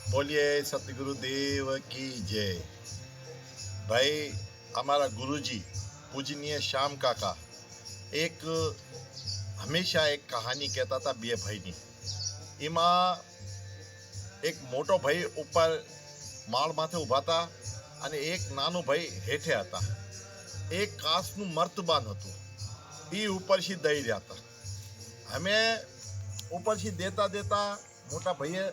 बोलिए सतगुरुदेव की जय। भाई हमारा गुरुजी पूजनीय श्याम काका एक हमेशा एक कहानी कहता था बे भाईनी। એમાં એક મોટો ભાઈ ઉપર માળ માથે ઊભા હતા અને એક નાનો ભાઈ હેઠે હતા. એક કાચનું મર્તબાન હતું, એ ઉપરથી દઈ રહ્યા હતા. અમે ઉપરથી દેતા દેતા મોટા ભાઈએ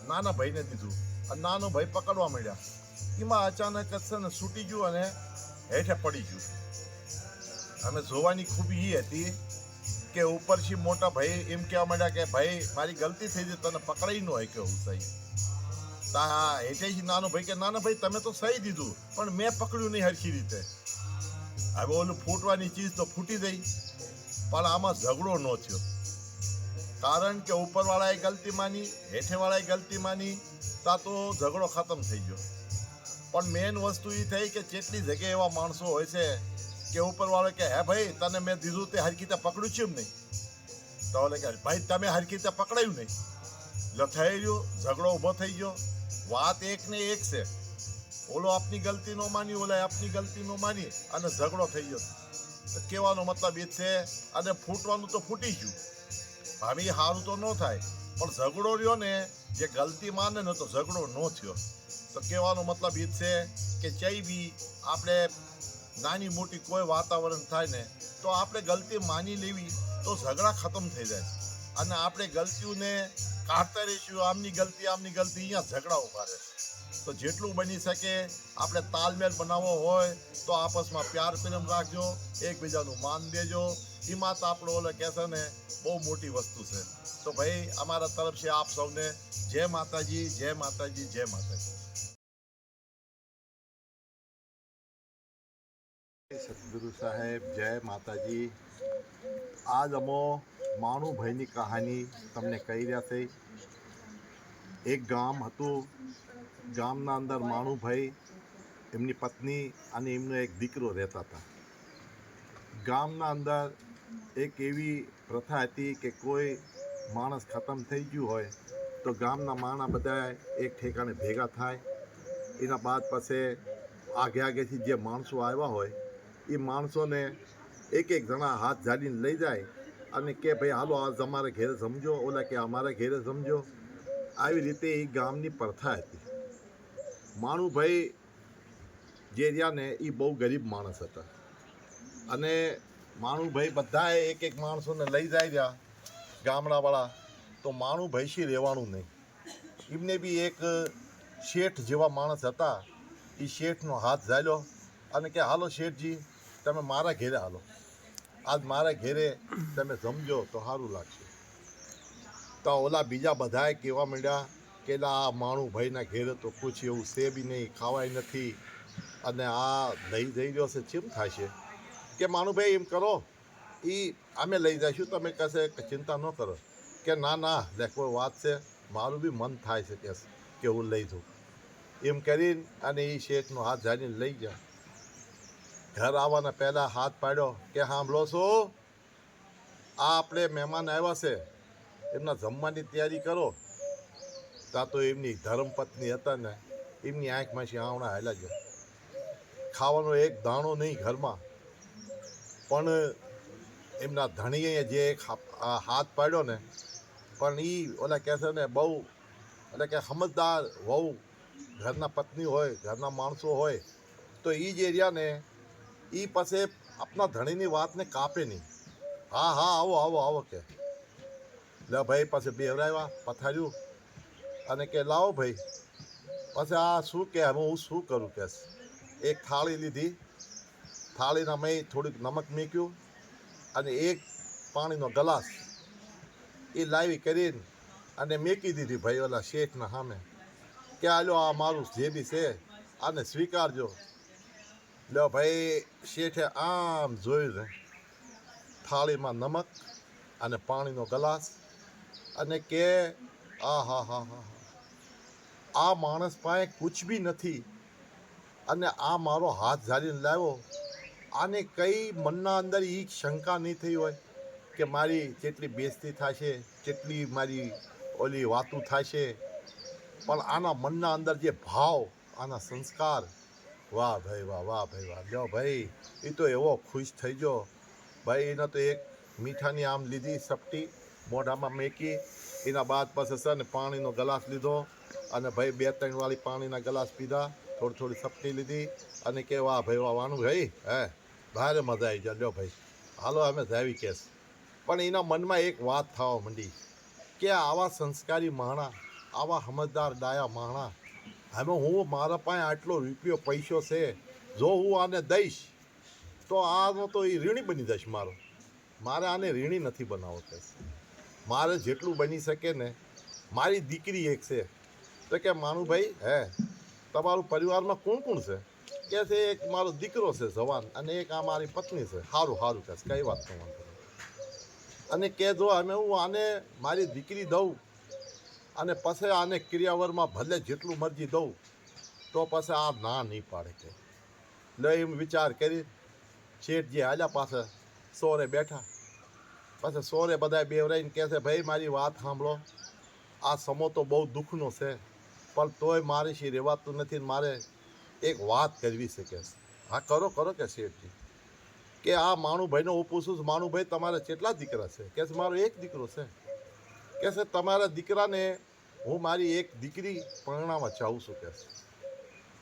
નાના ભાઈને દીધું અને નાનો ભાઈ પકડવા માંડ્યા. એમાં અચાનક જ છે ને છૂટી ગયું અને હેઠે પડી ગયું. અમે જોવાની ખૂબી એ હતી કે ઉપરથી મોટા ભાઈ એમ કહેવા માંડ્યા કે ભાઈ મારી ગલતી થઈ ગઈ, તને પકડાઈ ન હોય કે હું સહી. તા હેઠેથી નાનો ભાઈ કે નાના ભાઈ તમે તો સહી દીધું પણ મેં પકડ્યું નહીં હરખી રીતે. હવે ઓલું ફૂટવાની ચીજ તો ફૂટી ગઈ પણ આમાં ઝઘડો ન થયો, કારણ કે ઉપરવાળાએ ગલતી માની, હેઠેવાળાએ ગલતી માની, તા તો ઝઘડો ખતમ થઈ ગયો. પણ મેઇન વસ્તુ એ થઈ કે જેટલી જગ્યાએ એવા માણસો હોય છે કે ઉપરવાળો કે હે ભાઈ તને મેં દીધું તે હરખી રીતે પકડ્યું છે એમ નહીં, તો ઓલે કે ભાઈ તમે હરખી રીતે પકડાયું નહીં. એટલે થઈ ગયો ઝઘડો ઊભો થઈ ગયો. વાત એક ને એક છે, ઓલો આપની ગલતી ન માની, ઓલા આપની ગલતી ન માની અને ઝઘડો થઈ ગયો. તો કહેવાનો મતલબ એ છે, અને ફૂટવાનું તો ફૂટી ગયું, ભાવી સારું તો ન થાય, પણ ઝઘડો રહ્યો ને, જે ગલતી માને ને તો ઝઘડો ન થયો. તો કહેવાનો મતલબ એ છે કે ચઈ બી આપણે નાની મોટી કોઈ વાતાવરણ થાય ને તો આપણે ગલતી માની લેવી તો ઝઘડા ખતમ થઈ જાય. અને આપણે ગલતીઓને કાઢતા રહીશું, આમની ગલતી અહીંયા ઝઘડા ઉભા રહે. તો જેટલું બની શકે આપણે તાલમેલ બનાવવો હોય તો આપસમાં પ્યાર પ્રેમ રાખજો, એકબીજાનું માન દેજો. એમાં તો આપણો ઓલે કહેશે ને બહુ મોટી વસ્તુ છે. તો ભાઈ અમારા તરફથી આપ સૌને જય માતાજી, જય માતાજી, જય માતાજી. સદગુરુ સાહેબ જય માતાજી. આજ અમો માણુભાઈની કહાની તમને કહી રહ્યા છે. એક ગામ હતું, ગામના અંદર માણુભાઈ, એમની પત્ની અને એમનો એક દીકરો રહેતા હતા. ગામના અંદર એક એવી પ્રથા હતી કે કોઈ માણસ ખતમ થઈ ગયું હોય તો ગામના માણસ બધા એક ઠેકાણે ભેગા થાય. એના બાદ પછી આગેથી જે માણસો આવ્યા હોય એ માણસોને એક જણા હાથ ઝાડીને લઈ જાય અને કે ભાઈ હાલો આજ અમારા ઘેરે સમજો, ઓલા કે અમારા ઘેરે સમજો. આવી રીતે એ ગામની પ્રથા હતી. માણુભાઈ જે રહ્યા ને એ બહુ ગરીબ માણસ હતા અને માણુભાઈ બધાએ એક માણસોને લઈ જાય રહ્યા ગામડાવાળા. તો માણુભાઈ શી રહેવાનું નહીં. એમને બી એક શેઠ જેવા માણસ હતા. એ શેઠનો હાથ ઝાલ્યો અને કે હાલો શેઠજી તમે મારા ઘેરે હાલો, આજ મારા ઘેરે તમે સમજો તો સારું લાગશે. તો ઓલા બીજા બધાએ કહેવા માંડ્યા કે આ માણુભાઈના ઘેરે તો કુછ એવું છે બી નહીં, ખાવાય નથી, અને આ લઈ જઈ રહ્યો છે ચેમ થશે. કે માણુભાઈ એમ કરો, એ અમે લઈ જઈશું, તમે કહેશે ચિંતા ન કરો. કે ના ના લે કોઈ વાત છે, મારું બી મન થાય છે કે હું લઈ જાઉં. એમ કરીને અને એ શેઠનો હાથ ઝાડીને લઈ ગયા. ઘર આવવાના પહેલાં હાથ પાડ્યો કે સાંભળો છો, આ આપણે મહેમાન આવ્યા છે, એમના જમવાની તૈયારી કરો. ત્યાં તો એમની ધર્મપત્ની હતા ને, એમની આંખમાંથી આવણા હાલ્યા ગયા. ખાવાનો એક દાણો નહીં ઘરમાં. પણ એમના ધણીએ જે એક હાથ પાડ્યો ને, પણ એ ઓલા કહેશે ને બહુ એટલે કે સમજદાર વહુ ઘરના પત્ની હોય, ઘરના માણસો હોય, તો એ જે રહ્યા ને એ પાસે આપણા ધણીની વાતને કાપે નહીં. હા હા આવો આવો આવો કે લે ભાઈ પાસે બેવરાવ્યા, પથાર્યું અને કે લાવો ભાઈ. પછી આ શું કે હવે હું શું કરું કે એક થાળી લીધી, થાળીના મેં થોડીક નમક મૂક્યું અને એક પાણીનો ગ્લાસ એ લાવી કરીને અને મેકી દીધી ભાઈ ઓલા શેઠના સામે કે આલો આ મારું જે બી છે આને સ્વીકારજો. લો ભાઈ શેઠે આમ જોયું ને થાળીમાં નમક અને પાણીનો ગ્લાસ અને કે આ હા હા હા આ માણસ પાસે કુછ બી નથી અને આ મારો હાથ ઝાલીને લાવ્યો. આને કઈ મનના અંદર એ શંકા નહીં થઈ હોય કે મારી જેટલી બેઇજ્જતી થશે, જેટલી મારી ઓલી વાતું થશે, પણ આના મનના અંદર જે ભાવ, આના સંસ્કાર, વાહ ભાઈ વાહ, વાહ ભાઈ વાહ. લ્યો ભાઈ, એ તો એવો ખુશ થઈ ગયો ભાઈ. એને તો એક મીઠાની આમ લીધી સપટી, મોઢામાં મેકી, એના બાદ પછી છે ને પાણીનો ગ્લાસ લીધો અને ભાઈ 2-3 વાળી પાણીના ગ્લાસ પીધા, થોડી સપટી લીધી અને કે વાહ ભાઈ વાહ, વાનું ભાઈ હે ભારે મજા આવી જાય. લ્યો ભાઈ હાલો અમે જાવી કેસ. પણ એના મનમાં એક વાત થવા માંડી કે આવા સંસ્કારી માણા, આવા સમજદાર ડાયા માણા, હવે હું મારા પાસે આટલો રૂપિયો પૈસો છે, જો હું આને દઈશ તો આનો તો એ ઋણી બની જશે મારો. મારે આને ઋણી નથી બનાવવો કે મારે જેટલું બની શકે ને. મારી દીકરી એક છે તો કે માનુભાઈ હે તમારું પરિવારમાં કોણ કોણ છે? કે છે એક મારો દીકરો છે જવાન અને એક આ મારી પત્ની છે. સારું સારું કે કઈ વાત ન વાંધો નહીં. અને કે જો અમે હું આને મારી દીકરી દઉં અને પછી આને ક્રિયાવરમાં ભલે જેટલું મરજી દઉં તો પછી આ ના નહીં પાડે કે. લે એમ વિચાર કરી શેઠજી હાલ્યા પાસે સોરે બેઠા. પછી સોરે બધા બેવરાઈને કહે છે ભાઈ મારી વાત સાંભળો, આ સમો તો બહુ દુઃખનો છે પણ તોય મારી શી રહેવાતું નથી. મારે એક વાત કરવી છે કે. હા કરો કરો કે શેઠજી. કે આ માણુભાઈને હું પૂછું છું, માણુભાઈ તમારે કેટલા દીકરા છે? કે મારો એક દીકરો છે. કે છે તમારા દીકરાને હું મારી એક દીકરી પરણાવવા ચાહું છું કે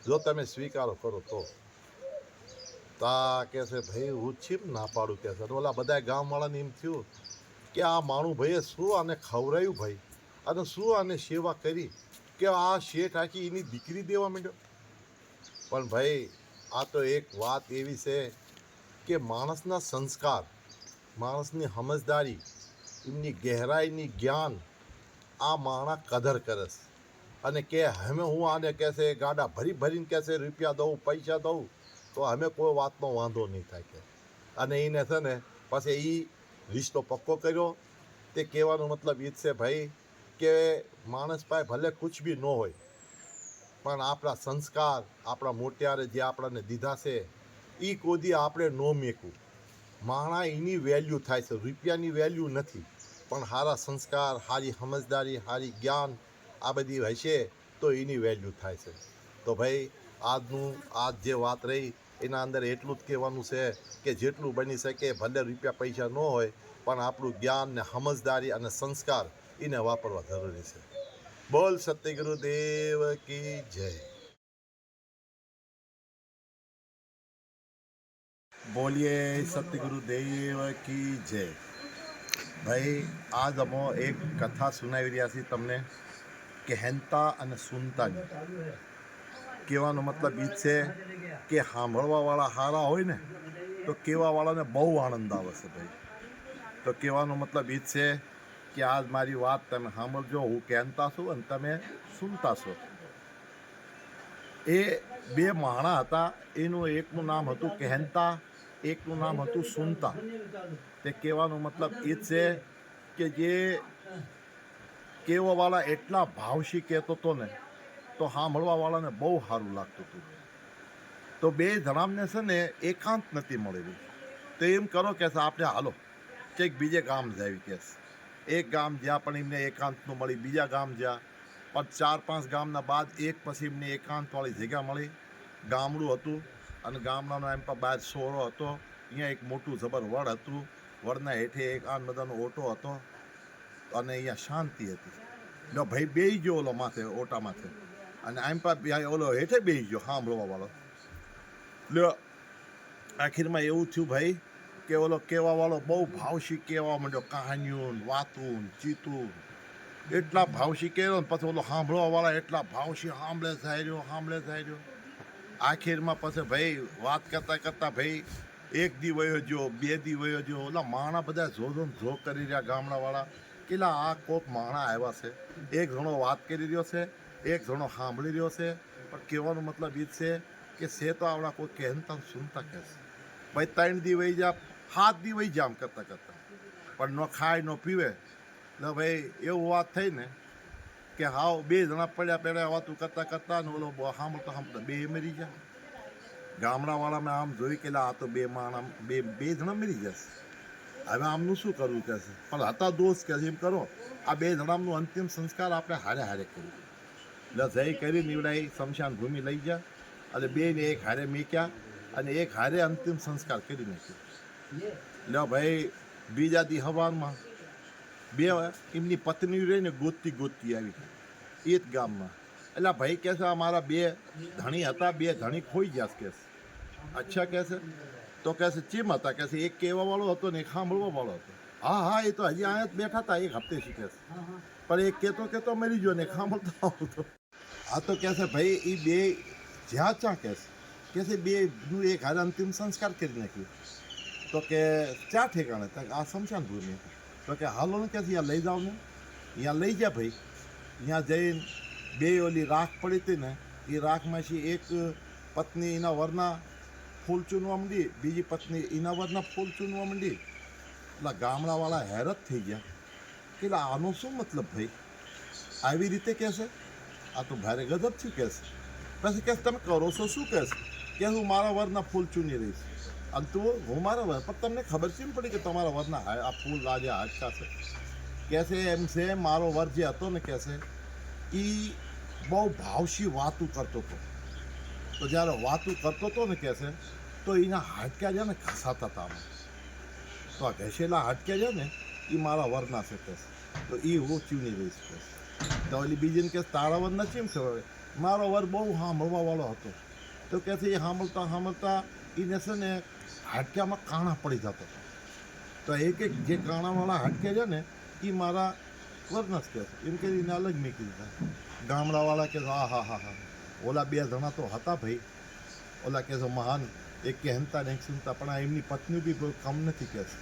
જો તમે સ્વીકારો કરો તો. તા કે છે ભાઈ હું છીમ ના પાડું કે છે. ઓલા બધા ગામવાળાને એમ થયું કે આ માણુભાઈએ શું આને ખવડાવ્યું ભાઈ અને શું આને સેવા કરી કે આ શેઠ આખી એની દીકરી દેવા માંડ્યો. પણ ભાઈ આ તો એક વાત એવી છે કે માણસના સંસ્કાર, માણસની સમજદારી, એમની ગહેરાઈની જ્ઞાન આ માણસ કદર કરે છે. અને કે હવે હું આને કહેશે ગાડા ભરીને કહેશે રૂપિયા દઉં પૈસા દઉં તો અમે કોઈ વાતનો વાંધો નહીં થાય કે. અને એને છે ને પછી એ રિશ્તો પક્કો કર્યો. તે કહેવાનો મતલબ એ જ છે ભાઈ કે માણસ પાસે ભલે કુછ બી ન હોય પણ આપણા સંસ્કાર, આપણા મોટિયારે જે આપણને દીધા છે એ કોદી આપણે ન મેકવું. માણા એની વેલ્યુ થાય છે, રૂપિયાની વેલ્યુ નથી. પણ સારા સંસ્કાર, સારી સમજદારી, સારી જ્ઞાન આ બધી હશે તો એની વેલ્યુ થાય છે. તો ભાઈ આજ જે વાત રહી એના અંદર એટલું જ કહેવાનું છે કે જેટલું બની શકે ભલે રૂપિયા પૈસા ન હોય પણ આપણું જ્ઞાન ને સમજદારી અને સંસ્કાર એને વાપરવા જરૂરી છે. બોલ સત્યગુરુ દેવ કી જય. બોલીએ સતગુરુ દેવ કી જય. ભાઈ આજ અમે એક કથા સુનાવી રહ્યા છીએ તમને કહેનતા અને સુનતાની. કહેવાનો મતલબ એ છે કે સાંભળવાવાળા સારા હોય ને તો કહેવાવાળાને બહુ આનંદ આવે છે ભાઈ. તો કહેવાનો મતલબ એ છે કે આજ મારી વાત તમે સાંભળજો. હું કહેનતા છું અને તમે સુનતા છો. એ બે માણા હતા, એનું એકનું નામ હતું કહેનતા, એકનું નામ હતું સુનતા. તે કહેવાનો મતલબ એ જ છે કે જે કહેવાવાળા એટલા ભાવથી કહેતો હતો ને તો સાંભળવાવાળાને બહુ સારું લાગતું હતું. તો બે જણામને છે ને એકાંત નથી મળેલી. તો એમ કરો કે આપણે હાલો કંઈક બીજે ગામ જાવી કે. એક ગામ જ્યાં પણ એમને એકાંતનું મળી, બીજા ગામ જ્યાં પણ 4-5 ગામના બાદ એક પછી એમને એકાંતવાળી જગ્યા મળી. ગામડું હતું અને ગામડાનો એમ પણ બહાર સોરો હતો. અહીંયા એક મોટું જબર વડ હતું. વડના હેઠે એક આ બધાનો ઓટો હતો અને અહીંયા શાંતિ હતી. જો ભાઈ બેસી ગયો ઓલો માથે ઓટા માથે અને આમ પણ ઓલો હેઠે બેસી ગયો સાંભળવાવાળો. લ્યો આખીરમાં એવું થયું ભાઈ કે ઓલો કહેવાવાળો બહુ ભાવથી કહેવા માંડ્યો. કહાનીઓ વાતું ચીતું એટલા ભાવથી કહેલો ને પછી ઓલો સાંભળવાવાળા એટલા ભાવથી સાંભળે જાય રહ્યો. આખીરમાં પછી ભાઈ વાત કરતાં કરતાં ભાઈ એક દી વયો ગયો, 2 દી વયો ગયો. ઓલા માણા બધા જો કરી રહ્યા ગામડાવાળા કેટલા આ કોક માણા આવ્યા છે. એક જણો વાત કરી રહ્યો છે, એક જણો સાંભળી રહ્યો છે. પણ કહેવાનો મતલબ એ જ છે કે તો આવડા કોઈ કહેનતા સુનતા કહે છે. ભાઈ 3 દી વહી જા, 7 દી વહી જા આમ કરતાં પણ ન ખાય ન પીવે. એટલે ભાઈ એવું વાત થઈ ને કે હાવ 2 જણા પડ્યા વાતું કરતાં ને ઓલો સાંભળતા બે મરી ગયા. ગામડાવાળામાં આમ જોઈ કે આ તો બે જણા મરી જશે. હવે આમનું શું કરવું કે છે. પણ હતા દોસ્ત કે એમ કરો આ 2 જણાનું અંતિમ સંસ્કાર આપણે હારે કર્યું. એટલે જય કરી નીવડાઈ શમશાન ભૂમિ લઈ ગયા અને બેને એક હારે મેક્યા અને એક હારે અંતિમ સંસ્કાર કરી નાખ્યો. એટલે ભાઈ બીજા દી હવારમાં બે એમની પત્ની રહીને ગોતતી ગોતતી આવી એ જ ગામમાં. એટલે ભાઈ કહે છે અમારા બે ધણી હતા, બે ધણી ખોઈ ગયા કે છે. અચ્છા કહે છે, તો કહે છે ચીમ હતા, કહે છે એક કહેવા વાળો હતો ને એક સાંભળવા વાળો હતો. હા હા, એ તો હજી અહીંયા જ બેઠા હતા એક હપ્તે શીખે છે, પણ એક કહેતો મરી ગયો ને એક સાંભળતો આવતો. આ તો કહે છે ભાઈ એ બે જ્યાં ચા કહે છે બેનું એક હારે અંતિમ સંસ્કાર કરી નાખ્યું. તો કે ક્યાં ઠેકાણે? આ શમશાન ભૂમિ. તો કે હાલો ને કે અહીંયા લઈ જાઓ ને. અહીંયા લઈ ગયા ભાઈ. અહીંયા જઈને બે ઓલી રાખ પડી હતી ને એ રાખમાંથી એક પત્ની એના વરના ફૂલ ચૂનવા માંડી, બીજી પત્ની એના વરના ફૂલ ચૂનવા માંડી. એટલે ગામડાવાળા હેરત થઈ ગયા કે આનો શું મતલબ ભાઈ? આવી રીતે કહેશે? આ તો ભારે ગજબ થયું કહેશે. પછી કહેશે તમે કરો છો શું કહેશે? કે હું મારા વરના ફૂલ ચૂની રહીશ અને તું હું મારા વર. પણ તમને ખબર કેમ પડી કે તમારા વરના આ ફૂલ આજે હાજકા છે? કહેશે એમ છે મારો વર જે હતો ને કહેશે એ બહુ ભાવશી વાતું કરતો હતો. તો જ્યારે વાતું કરતો હતો ને કહેશે તો એના હાડક્યા છે ને ઘસાતા હતા આમાં. તો આ ઘસેલા હાડક્યા છે ને એ મારા વરના છે કહેશે. તો એ હું ચૂની રહીશ કહેશે. તો ઓલી બીજીને કહે તારા વરના કેમ ખબર? મારો વર બહુ સાંભળવા વાળો હતો. તો કહે છે એ સાંભળતા એને છે ને હાડક્યામાં કાણા પડી જતો હતો. તો એક જે કાણાવાળા હાડક્યા છે ને એ મારા વરના જ કહે છે. એમ કે એને અલગ મૂકી દીધા. ગામડાવાળા કહે હા હા હા હા, ઓલા બે જણા તો હતા ભાઈ. ઓલા કહે છે મહાન, એક કહેતા ને એક સુનતા, પણ આ એમની પત્ની બી બહુ કમ નથી કહે છે.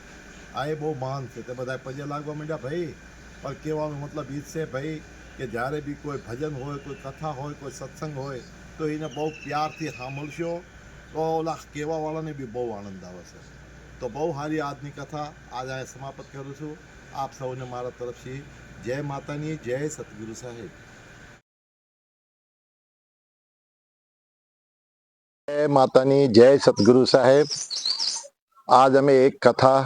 આ એ બહુ મહાન છે. તે બધા પગે લાગવા માંડ્યા ભાઈ. પણ કહેવાનો મતલબ એ જ છે ભાઈ કે જ્યારે બી કોઈ ભજન હોય, કોઈ કથા હોય, કોઈ સત્સંગ હોય તો એને બહુ પ્યારથી સાંભળશો તો ઓલા કહેવાવાળાને બી બહુ આનંદ આવે છે. તો બહુ સારી આજની કથા આજ આ સમાપ્ત કરું છું. આપ સૌને મારા તરફથી જય માતાની, જય સતગુરુ સાહેબ. જય માતાની, જય સતગુરુ સાહેબ. આજ અમે એક કથા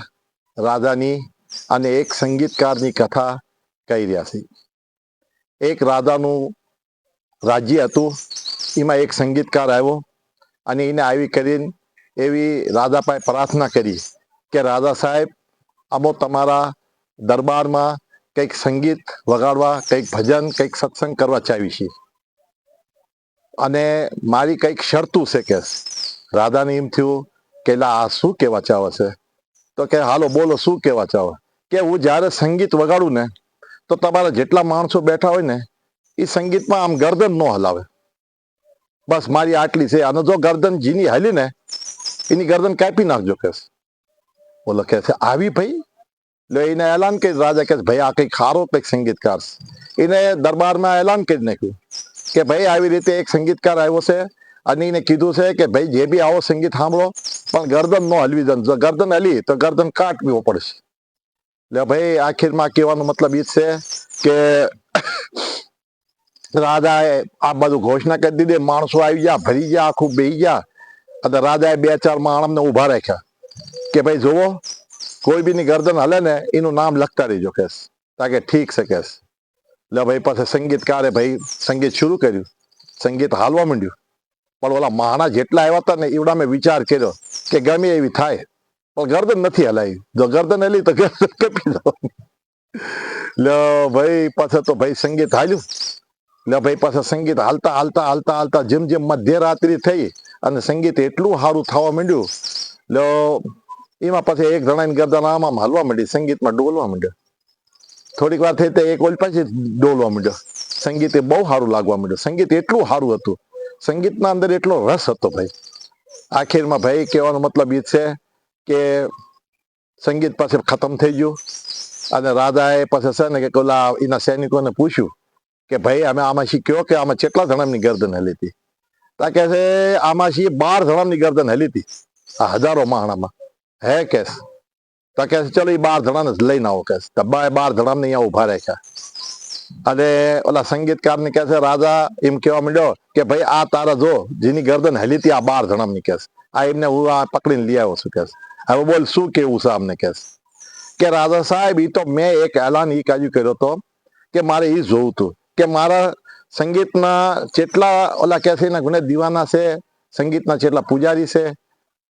રાધાની અને એક સંગીતકારની કથા કહી રહ્યા છીએ. એક રાધાનું રાજ્ય હતું. એમાં એક સંગીતકાર આવ્યો અને એને આવી કરીને એવી રાધા પાસે પ્રાર્થના કરી કે રાધા સાહેબ અમો તમારા દરબારમાં કંઈક સંગીત વગાડવા, કંઈક ભજન, કંઈક સત્સંગ કરવા ચાવી છીએ અને મારી કંઈક શરતું છે કે. રાધાને એમ થયું કે આ શું કહેવા ચાવે છે? તો કે હાલો બોલો શું કહેવા ચાવે? કે હું જ્યારે સંગીત વગાડું ને તો તમારા જેટલા માણસો બેઠા હોય ને એ સંગીતમાં આમ ગરદન ન હલાવે. બસ મારી આટલી છે. અને જો ગરદન જીની હલી ને એની ગરદન કાપી નાખજો કે. બોલો કે છે આવી ભાઈ. એટલે એને એલાન કરી રાજા કે ભાઈ આ કંઈક ખારો કંઈક સંગીતકાર. એને દરબારમાં એલાન કરી નાખ્યું કે ભાઈ આવી રીતે એક સંગીતકાર આવ્યો છે અને એને કીધું છે કે ભાઈ જે બી આવો સંગીત સાંભળો પણ ગરદન ન હલવી દે. જો ગરદન હલી તો ગરદન કાટવી પડશે. એટલે ભાઈ આખીરમાં કહેવાનો મતલબ એ છે કે રાજાએ આ બધું ઘોષણા કરી દીધી. માણસો આવી ગયા, ભરી ગયા, આખું બેહી ગયા અને રાજાએ બે ચાર માણસને ઊભા રાખ્યા કે ભાઈ જુઓ કોઈ બીની ગરદન હલે ને એનું નામ લખતા રહીજો કેસ. તાકે ઠીક છે કેસ. એટલે ભાઈ પાસે સંગીતકારે ભાઈ સંગીત શરૂ કર્યું. સંગીત હાલવા માંડ્યું. પણ ઓલા માણા જેટલા આવ્યા હતા ને એવડા મેં વિચાર કર્યો કે ગમે એવી થાય પણ ગરદન નથી હલાવી. જો ગરદન હલી તો ગરદન કપી દો. લે ભાઈ પાસે તો ભાઈ સંગીત હાલ્યું. એટલે ભાઈ પાસે સંગીત હાલતા હાલતા હાલતા હાલતા જેમ જેમ મધ્યરાત્રિ થઈ અને સંગીત એટલું સારું થવા માંડ્યું. એટલે એમાં પછી એક જણાની ગરદન આમ હાલવા માંડી, સંગીતમાં ડોલવા માંડ્યો. થોડીક વાર થઈ તો એક ઓલ પછી ડોલવા માંડ્યો. સંગીત એ બહુ સારું લાગવા માંડ્યું. સંગીત એટલું સારું હતું, સંગીતના અંદર એટલો રસ હતો ભાઈ. આખીરમાં ભાઈ કહેવાનો મતલબ એ છે કે સંગીત પાસે ખતમ થઈ ગયું અને રાધાએ પછી છે ને કે ઓલા એના સૈનિકોને પૂછ્યું કે ભાઈ અમે આમાં શીખ્યો કે આમાં કેટલા જણાની ગરદન હલી હતી? તા કે છે આમાં 12 જણાની ગરદન હલી હતી આ હજારો માણામાં. હે કેસ? તો કે ચલો એ 12 જણાને જ લઈને આવો કેસ. 12 જણાને અહીંયા ઉભા રાખ્યા અને ઓલા સંગીતકારને કહે છે રાજા એમ કહેવા માંડ્યો કે ભાઈ આ તારા જો જેની ગરદન હલી હતી આ 12 જણાની કેસ. આ એમને હું આ પકડીને લઈ આવ્યો છું કેસ. હવે બોલ શું કેવું છે અમને કેસ? કે રાજા સાહેબ એ તો મેં એક એલાન એ કાજુ કર્યો હતો કે મારે એ જોવું હતું કે મારા સંગીતના જેટલા ઓલા કહે છે એના ગુને દીવાના છે, સંગીતના જેટલા પૂજારી છે,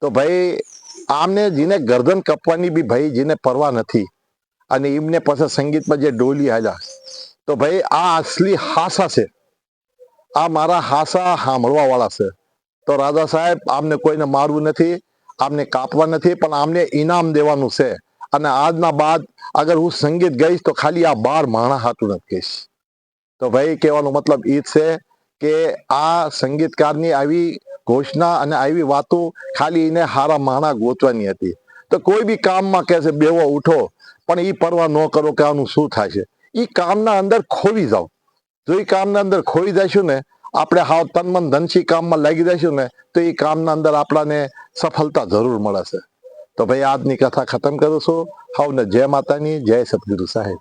તો ભાઈ આમને જેને ગરદન કપવાની બી ભાઈ જેને પરવા નથી, અને એમને પછી સંગીતમાં જે ડોલી હાલ્યા, તો ભાઈ આ અસલી હાસા છે, આ મારા હાસા સાંભળવા વાળા છે. તો રાજા સાહેબ આમને કોઈને મારવું નથી, આમને કાપવા નથી, પણ આમને ઇનામ દેવાનું છે. અને આજના બાદ અગર હું સંગીત ગઈશ તો ખાલી આ 12 માણા હાટું નથી ગઈશ. તો ભાઈ કહેવાનો મતલબ એ છે કે આ સંગીતકારની આવી ઘોષણા અને આવી વાતો ખાલી એને હારા માણા ગોતવાની હતી. તો કોઈ બી કામમાં કહે છે બેવો ઉઠો, પણ એ પરવા ન કરો કે આનું શું થાય છે. એ કામના અંદર ખોવી જાઓ. જો એ કામના અંદર ખોઈ જઈશું ને, આપણે હાવ તન મન ધનથી કામમાં લાગી જઈશું ને, તો એ કામના અંદર આપણાને સફળતા જરૂર મળે છે. તો ભાઈ આજની કથા ખતમ કરું છું. હવને જય માતાની, જય સતગુરુ સાહેબ.